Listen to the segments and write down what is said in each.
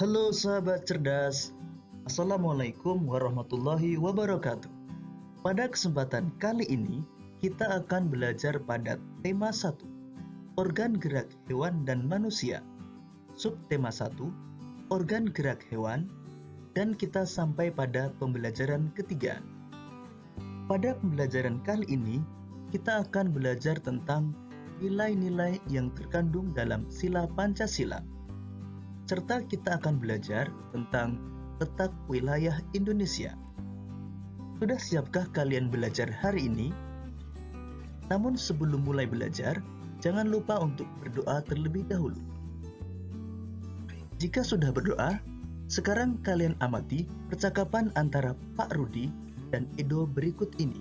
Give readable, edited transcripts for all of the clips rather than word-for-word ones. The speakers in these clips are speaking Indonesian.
Halo sahabat cerdas, Assalamualaikum warahmatullahi wabarakatuh. Pada kesempatan kali ini, kita akan belajar pada tema 1, organ gerak hewan dan manusia. Subtema 1, organ gerak hewan, dan kita sampai pada pembelajaran ketiga. Pada pembelajaran kali ini, kita akan belajar tentang nilai-nilai yang terkandung dalam sila Pancasila. Serta kita akan belajar tentang letak wilayah Indonesia. Sudah siapkah kalian belajar hari ini? Namun sebelum mulai belajar, jangan lupa untuk berdoa terlebih dahulu. Jika sudah berdoa, sekarang kalian amati percakapan antara Pak Rudi dan Edo berikut ini.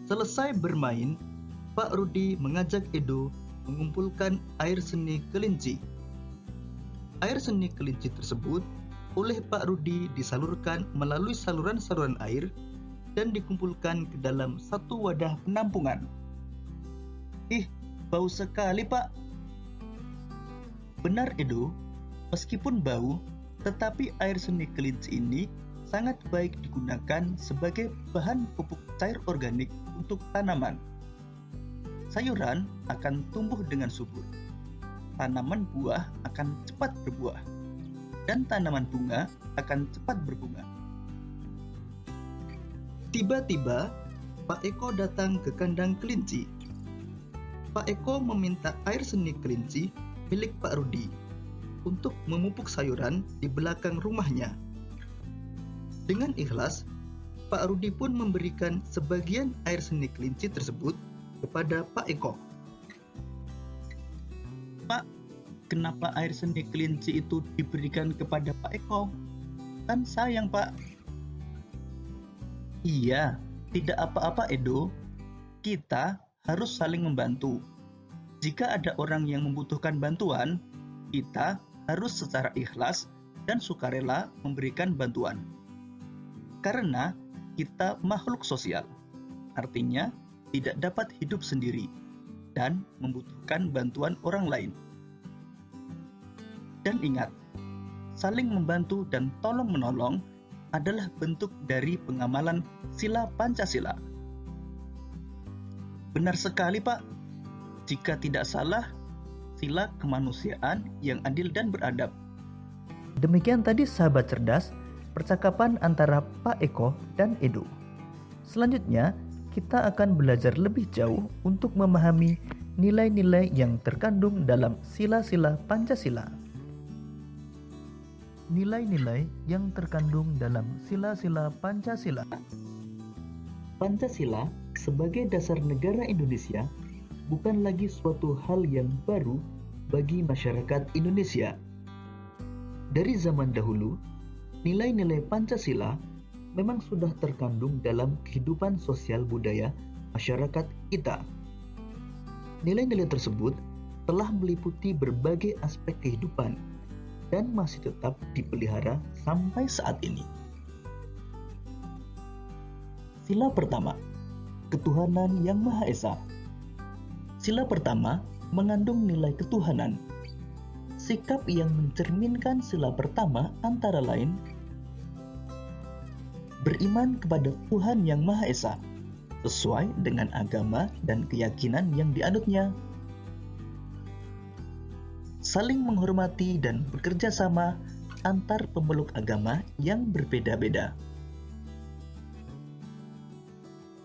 Selesai bermain, Pak Rudi mengajak Edo mengumpulkan air seni kelinci. Air seni kelinci tersebut oleh Pak Rudi disalurkan melalui saluran-saluran air dan dikumpulkan ke dalam satu wadah penampungan. Ih, bau sekali, Pak. Benar, Edo. Meskipun bau, tetapi air seni kelinci ini sangat baik digunakan sebagai bahan pupuk cair organik untuk tanaman. Sayuran akan tumbuh dengan subur, tanaman buah akan cepat berbuah, dan tanaman bunga akan cepat berbunga. Tiba-tiba, Pak Eko datang ke kandang kelinci. Pak Eko meminta air seni kelinci milik Pak Rudi untuk memupuk sayuran di belakang rumahnya. Dengan ikhlas, Pak Rudi pun memberikan sebagian air seni kelinci tersebut kepada Pak Eko. Pak, kenapa air seni kelinci itu diberikan kepada Pak Eko? Kan sayang, Pak. Iya, tidak apa-apa, Edo. Kita harus saling membantu. Jika ada orang yang membutuhkan bantuan, kita harus secara ikhlas dan sukarela memberikan bantuan. Karena kita makhluk sosial. Artinya, tidak dapat hidup sendiri dan membutuhkan bantuan orang lain. Dan ingat, saling membantu dan tolong-menolong adalah bentuk dari pengamalan sila Pancasila. Benar sekali, Pak. Jika tidak salah, sila kemanusiaan yang adil dan beradab. Demikian tadi sahabat cerdas, percakapan antara Pak Eko dan Edo. Selanjutnya, kita akan belajar lebih jauh untuk memahami nilai-nilai yang terkandung dalam sila-sila Pancasila. Nilai-nilai yang terkandung dalam sila-sila Pancasila. Pancasila sebagai dasar negara Indonesia bukan lagi suatu hal yang baru bagi masyarakat Indonesia. Dari zaman dahulu, nilai-nilai Pancasila memang sudah terkandung dalam kehidupan sosial budaya masyarakat kita. Nilai-nilai tersebut telah meliputi berbagai aspek kehidupan dan masih tetap dipelihara sampai saat ini. Sila pertama, ketuhanan yang Maha Esa. Sila pertama mengandung nilai ketuhanan. Sikap yang mencerminkan sila pertama antara lain beriman kepada Tuhan Yang Maha Esa, sesuai dengan agama dan keyakinan yang dianutnya. Saling menghormati dan bekerja sama antar pemeluk agama yang berbeda-beda.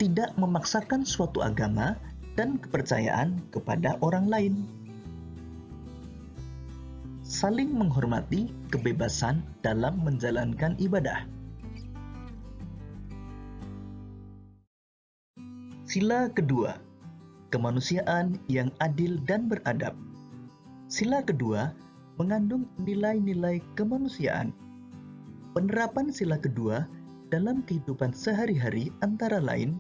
Tidak memaksakan suatu agama dan kepercayaan kepada orang lain. Saling menghormati kebebasan dalam menjalankan ibadah. Sila kedua, kemanusiaan yang adil dan beradab. Sila kedua mengandung nilai-nilai kemanusiaan. Penerapan sila kedua dalam kehidupan sehari-hari antara lain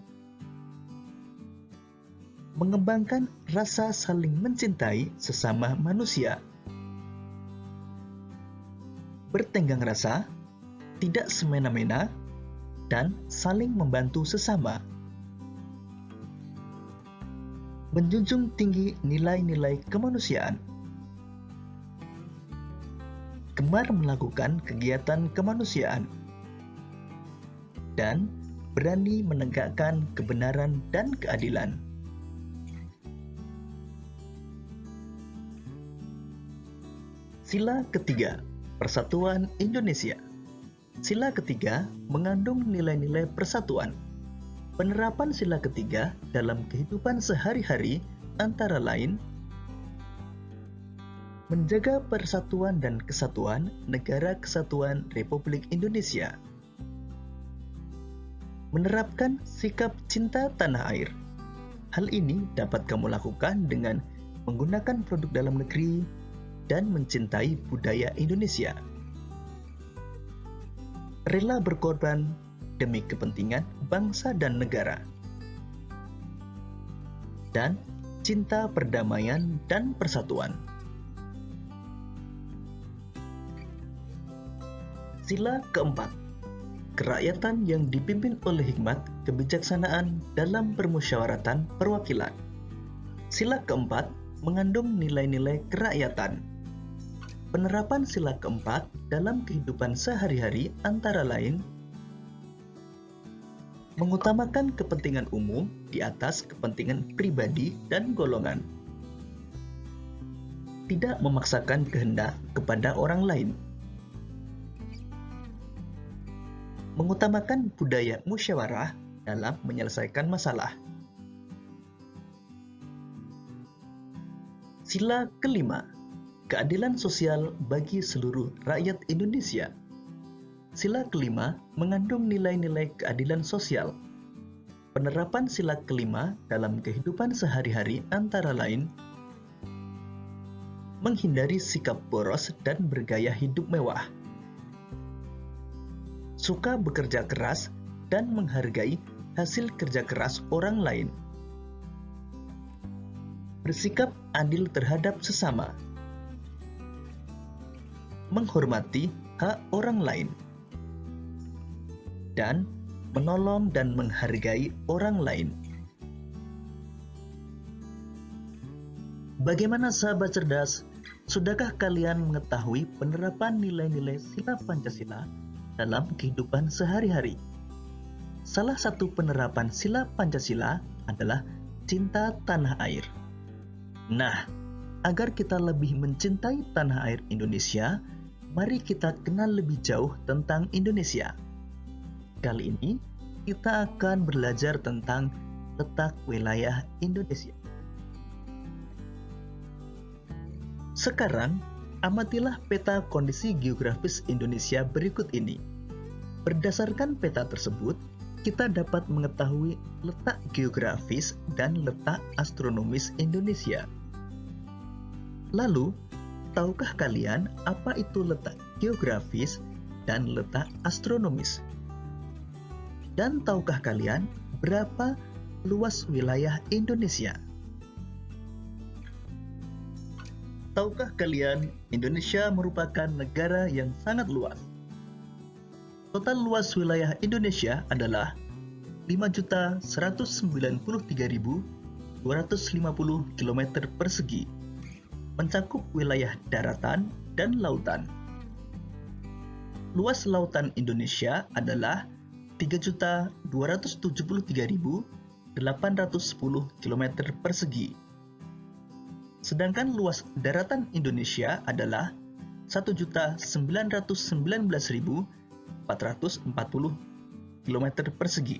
mengembangkan rasa saling mencintai sesama manusia, bertenggang rasa, tidak semena-mena, dan saling membantu sesama. Menjunjung tinggi nilai-nilai kemanusiaan. gemar melakukan kegiatan kemanusiaan, dan berani menegakkan kebenaran dan keadilan. Sila ketiga, Persatuan Indonesia. Sila ketiga mengandung nilai-nilai persatuan. Penerapan sila ketiga dalam kehidupan sehari-hari antara lain menjaga persatuan dan kesatuan Negara Kesatuan Republik Indonesia, menerapkan sikap cinta tanah air. Hal ini dapat kamu lakukan dengan menggunakan produk dalam negeri dan mencintai budaya Indonesia. Rela berkorban demi kepentingan bangsa dan negara. Dan cinta perdamaian dan persatuan. Sila keempat, kerakyatan yang dipimpin oleh hikmat kebijaksanaan dalam permusyawaratan perwakilan. Sila keempat mengandung nilai-nilai kerakyatan. Penerapan sila keempat dalam kehidupan sehari-hari antara lain mengutamakan kepentingan umum di atas kepentingan pribadi dan golongan. Tidak memaksakan kehendak kepada orang lain. Mengutamakan budaya musyawarah dalam menyelesaikan masalah. Sila kelima, keadilan sosial bagi seluruh rakyat Indonesia. Sila kelima mengandung nilai-nilai keadilan sosial. Penerapan sila kelima dalam kehidupan sehari-hari antara lain menghindari sikap boros dan bergaya hidup mewah, suka bekerja keras dan menghargai hasil kerja keras orang lain, bersikap adil terhadap sesama, menghormati hak orang lain, dan menolong dan menghargai orang lain. Bagaimana sahabat cerdas? Sudahkah kalian mengetahui penerapan nilai-nilai sila Pancasila dalam kehidupan sehari-hari? Salah satu penerapan sila Pancasila adalah cinta tanah air. Nah, agar kita lebih mencintai tanah air Indonesia, mari kita kenal lebih jauh tentang Indonesia. Kali ini kita akan belajar tentang letak wilayah Indonesia. Sekarang, amatilah peta kondisi geografis Indonesia berikut ini. Berdasarkan peta tersebut, kita dapat mengetahui letak geografis dan letak astronomis Indonesia. Lalu, tahukah kalian apa itu letak geografis dan letak astronomis? Dan tahukah kalian berapa luas wilayah Indonesia? Tahukah kalian Indonesia merupakan negara yang sangat luas? Total luas wilayah Indonesia adalah 5.193.250 km persegi, mencakup wilayah daratan dan lautan. Luas lautan Indonesia adalah 3.273.810 km persegi. Sedangkan luas daratan Indonesia adalah 1.919.440 km persegi.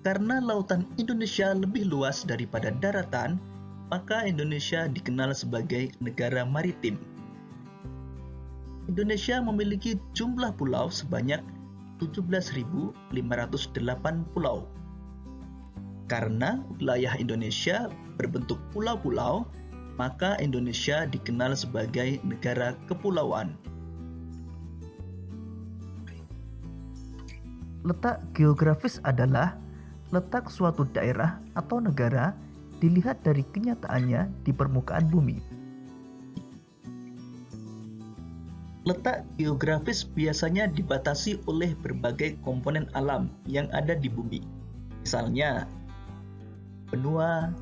Karena lautan Indonesia lebih luas daripada daratan, maka Indonesia dikenal sebagai negara maritim. Indonesia memiliki jumlah pulau sebanyak 17.508 pulau. Karena wilayah Indonesia berbentuk pulau-pulau, maka Indonesia dikenal sebagai negara kepulauan. Letak geografis adalah letak suatu daerah atau negara dilihat dari kenyataannya di permukaan bumi. Letak geografis biasanya dibatasi oleh berbagai komponen alam yang ada di bumi. Misalnya, benua,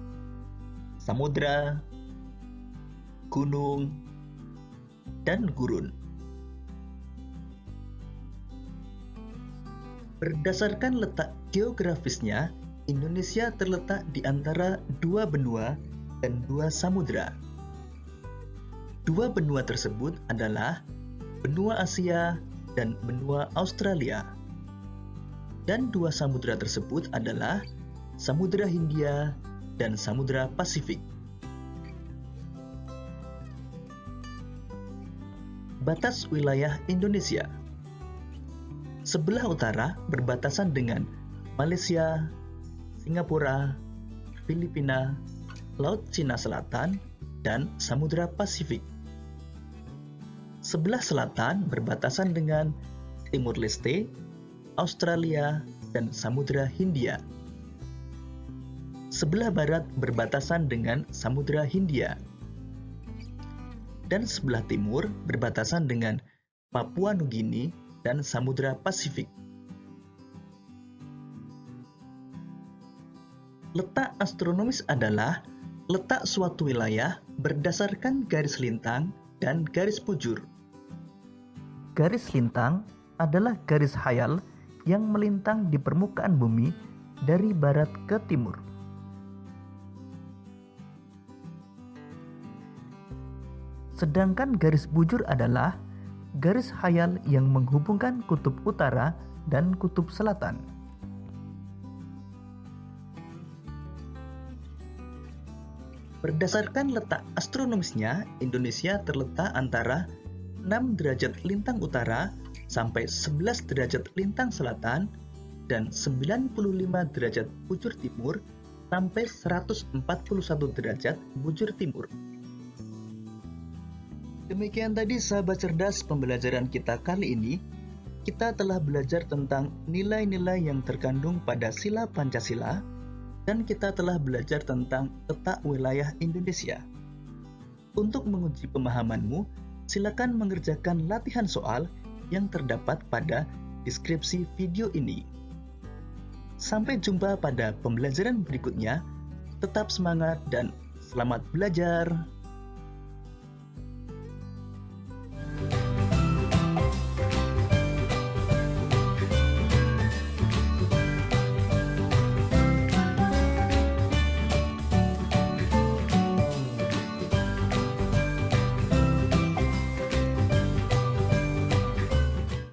samudra, gunung, dan gurun. Berdasarkan letak geografisnya, Indonesia terletak di antara dua benua dan dua samudra. Dua benua tersebut adalah benua Asia dan benua Australia. Dan dua samudra tersebut adalah Samudra Hindia dan Samudra Pasifik. Batas wilayah Indonesia. Sebelah utara berbatasan dengan Malaysia, Singapura, Filipina, Laut Cina Selatan, dan Samudra Pasifik. Sebelah selatan berbatasan dengan Timur Leste, Australia, dan Samudra Hindia. Sebelah barat berbatasan dengan Samudra Hindia. Dan sebelah timur berbatasan dengan Papua Nugini dan Samudra Pasifik. Letak astronomis adalah letak suatu wilayah berdasarkan garis lintang dan garis bujur. Garis lintang adalah garis khayal yang melintang di permukaan bumi dari barat ke timur. Sedangkan garis bujur adalah garis khayal yang menghubungkan kutub utara dan kutub selatan. Berdasarkan letak astronomisnya, Indonesia terletak antara 6 derajat lintang utara sampai 11 derajat lintang selatan dan 95 derajat bujur timur sampai 141 derajat bujur timur. Demikian tadi sahabat cerdas pembelajaran kita kali ini. Kita telah belajar tentang nilai-nilai yang terkandung pada sila Pancasila dan kita telah belajar tentang letak wilayah Indonesia. Untuk menguji pemahamanmu, silakan mengerjakan latihan soal yang terdapat pada deskripsi video ini. Sampai jumpa pada pembelajaran berikutnya. Tetap semangat dan selamat belajar.